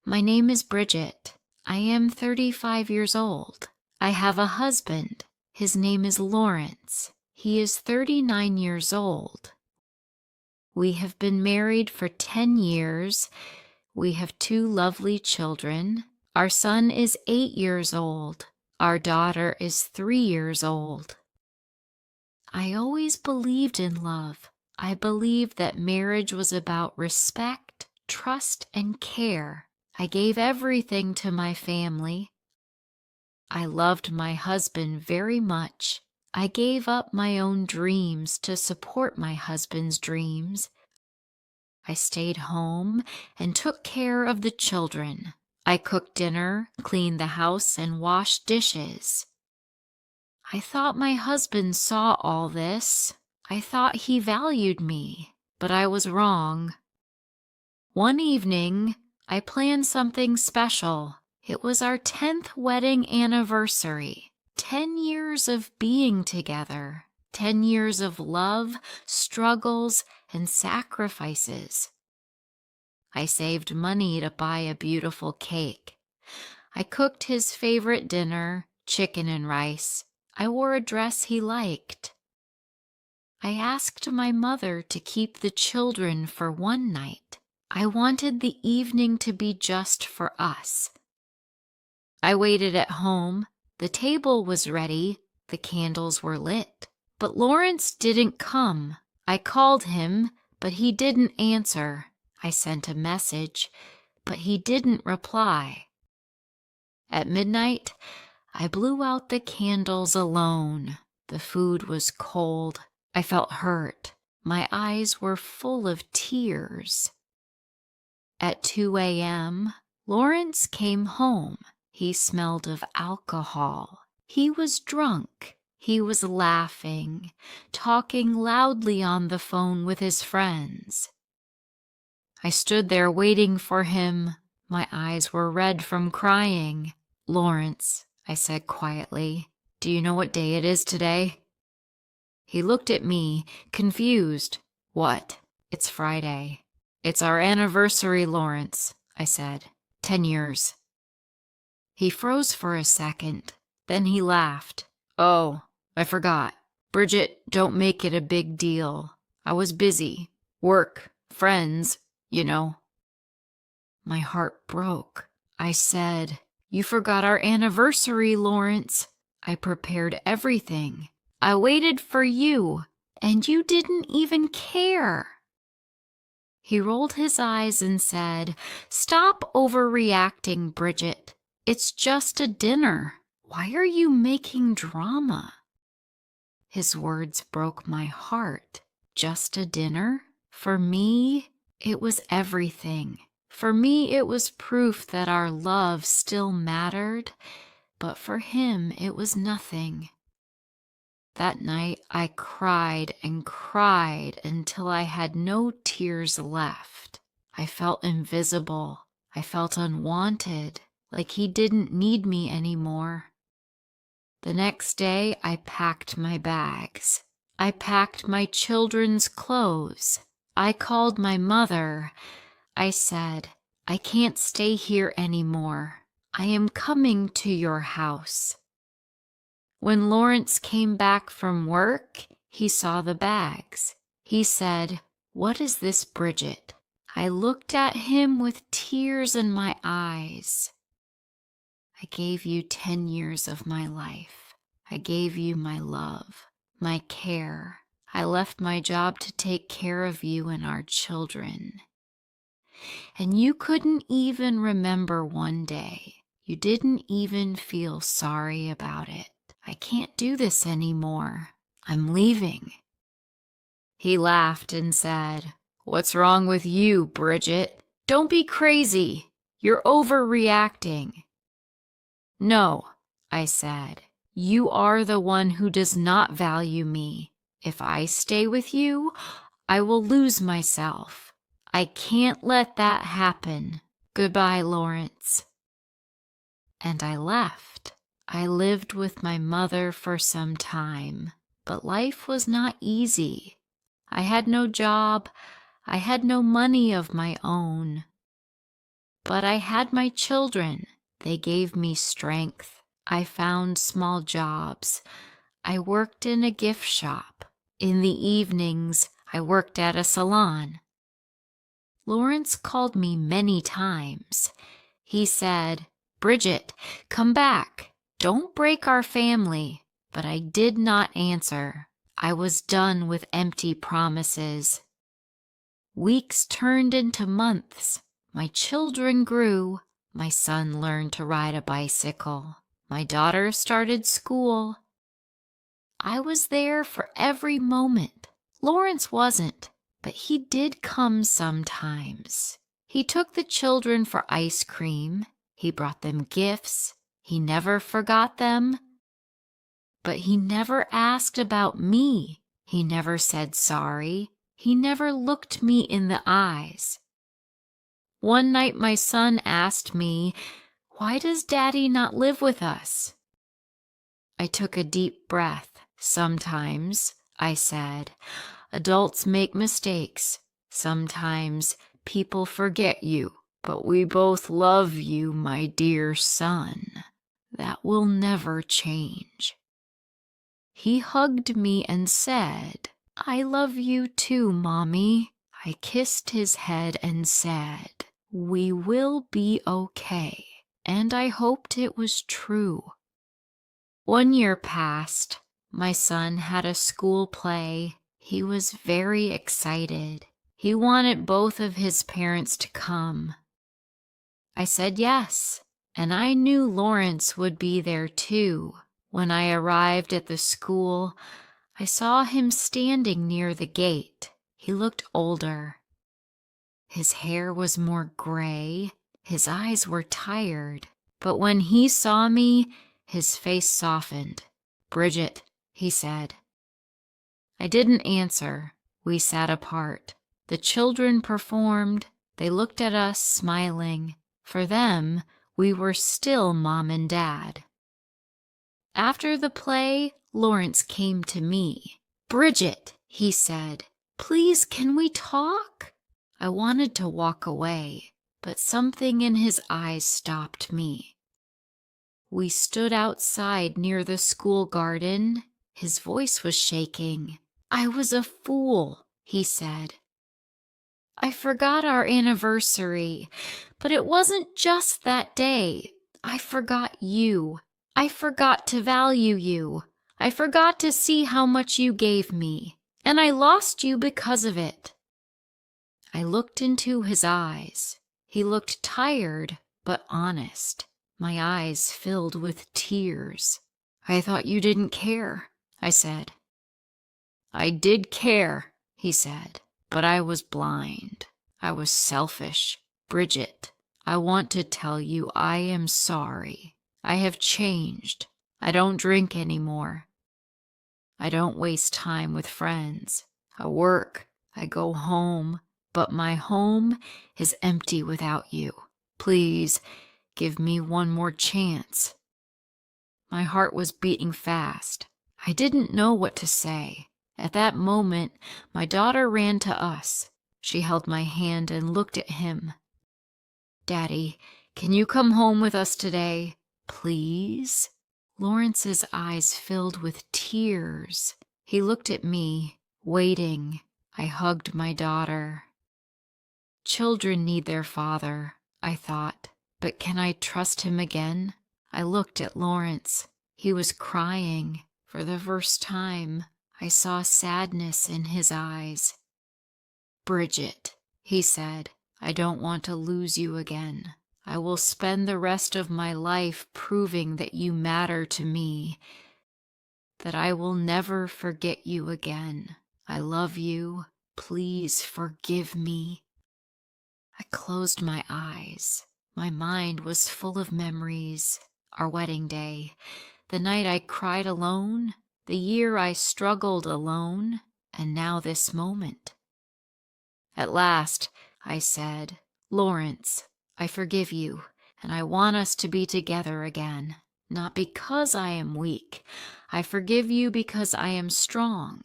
My name is Bridget. I am 35 years old. I have a husband. His name is Lawrence. He is 39 years old. We have been married for 10 years. We have 2 lovely children. Our son is 8 years old. Our daughter is 3 years old. I always believed in love. I believed that marriage was about respect, trust, and care. I gave everything to my family. I loved my husband very much. I gave up my own dreams to support my husband's dreams. I stayed home and took care of the children. I cooked dinner, cleaned the house, and washed dishes. I thought my husband saw all this. I thought he valued me, but I was wrong. One evening, I planned something special. It was our 10th wedding anniversary. 10 years of being together. 10 years of love, struggles, and sacrifices. I saved money to buy a beautiful cake. I cooked his favorite dinner, chicken and rice. I wore a dress he liked. I asked my mother to keep the children for one night. I wanted the evening to be just for us. I waited at home. The table was ready. The candles were lit. But Lawrence didn't come. I called him, but he didn't answer. I sent a message, but he didn't reply. At midnight, I blew out the candles alone. The food was cold. I felt hurt. My eyes were full of tears. At 2 a.m., Lawrence came home. He smelled of alcohol. He was drunk. He was laughing, talking loudly on the phone with his friends. I stood there waiting for him. My eyes were red from crying. "Lawrence," I said quietly, "do you know what day it is today?" He looked at me, confused. "What?" "It's Friday." "It's our anniversary, Lawrence," I said. 10 years. He froze for a second. Then he laughed. "Oh, I forgot. Bridget, don't make it a big deal. I was busy. Work, friends, you know." My heart broke. I said, "You forgot our anniversary, Lawrence. I prepared everything. I waited for you, and you didn't even care." He rolled his eyes and said, "Stop overreacting, Bridget. It's just a dinner. Why are you making drama?" His words broke my heart. Just a dinner? For me, it was everything. For me, it was proof that our love still mattered, but for him, it was nothing. That night, I cried and cried until I had no tears left. I felt invisible. I felt unwanted, like he didn't need me anymore. The next day, I packed my bags. I packed my children's clothes. I called my mother. I said, "I can't stay here anymore. I am coming to your house." When Lawrence came back from work, he saw the bags. He said, "What is this, Bridget?" I looked at him with tears in my eyes. "I gave you 10 years of my life. I gave you my love, my care. I left my job to take care of you and our children. And you couldn't even remember one day. You didn't even feel sorry about it. I can't do this anymore. I'm leaving." He laughed and said, "What's wrong with you, Bridget? Don't be crazy. You're overreacting." "No," I said. "You are the one who does not value me. If I stay with you, I will lose myself. I can't let that happen. Goodbye, Lawrence." And I left. I lived with my mother for some time, but life was not easy. I had no job. I had no money of my own. But I had my children. They gave me strength. I found small jobs. I worked in a gift shop. In the evenings, I worked at a salon. Lawrence called me many times. He said, "Bridget, come back. Don't break our family." But I did not answer. I was done with empty promises. Weeks turned into months. My children grew. My son learned to ride a bicycle. My daughter started school. I was there for every moment. Lawrence wasn't, but he did come sometimes. He took the children for ice cream. He brought them gifts. He never forgot them. But he never asked about me. He never said sorry. He never looked me in the eyes. One night my son asked me, "Why does Daddy not live with us?" I took a deep breath. "Sometimes," I said, "adults make mistakes. Sometimes people forget you. But we both love you, my dear son. That will never change." He hugged me and said, "I love you too, Mommy." I kissed his head and said, "We will be okay." And I hoped it was true. 1 year passed. My son had a school play. He was very excited. He wanted both of his parents to come. I said yes, and I knew Lawrence would be there too. When I arrived at the school, I saw him standing near the gate. He looked older. His hair was more gray. His eyes were tired. But when he saw me, his face softened. "Bridget," he said. I didn't answer. We sat apart. The children performed. They looked at us, smiling. For them, we were still Mom and Dad. After the play, Lawrence came to me. "Bridget," he said, "please, can we talk?" I wanted to walk away, but something in his eyes stopped me. We stood outside near the school garden. His voice was shaking. "I was a fool," he said. "I forgot our anniversary, but it wasn't just that day. I forgot you. I forgot to value you. I forgot to see how much you gave me, and I lost you because of it." I looked into his eyes. He looked tired, but honest. My eyes filled with tears. "I thought you didn't care," I said. "I did care," he said, "but I was blind. I was selfish. Bridget, I want to tell you I am sorry. I have changed. I don't drink anymore. I don't waste time with friends. I work. I go home. But my home is empty without you. Please give me one more chance." My heart was beating fast. I didn't know what to say. At that moment, my daughter ran to us. She held my hand and looked at him. "Daddy, can you come home with us today? Please?" Lawrence's eyes filled with tears. He looked at me, waiting. I hugged my daughter. Children need their father, I thought, but can I trust him again? I looked at Lawrence. He was crying. For the first time, I saw sadness in his eyes. "Bridget," he said, "I don't want to lose you again. I will spend the rest of my life proving that you matter to me, that I will never forget you again. I love you. Please forgive me." I closed my eyes. My mind was full of memories. Our wedding day, the night I cried alone, the year I struggled alone, and now this moment. At last, I said, "Lawrence, I forgive you, and I want us to be together again. Not because I am weak. I forgive you because I am strong.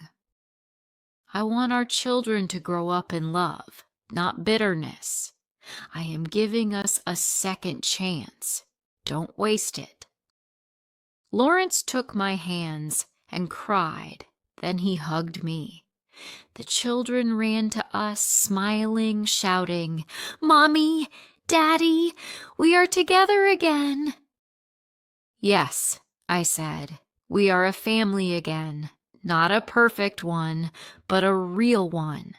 I want our children to grow up in love, not bitterness. I am giving us a second chance. Don't waste it." Lawrence took my hands and cried. Then he hugged me. The children ran to us, smiling, shouting, "Mommy, Daddy, we are together again." "Yes," I said, "we are a family again. Not a perfect one, but a real one."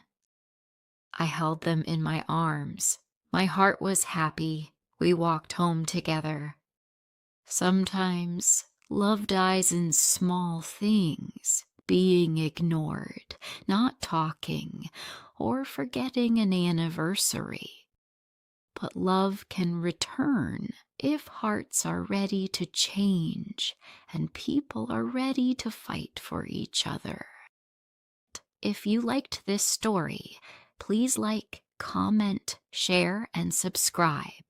I held them in my arms. My heart was happy. We walked home together. Sometimes love dies in small things, being ignored, not talking, or forgetting an anniversary. But love can return if hearts are ready to change and people are ready to fight for each other. If you liked this story, please like, comment, share, and subscribe.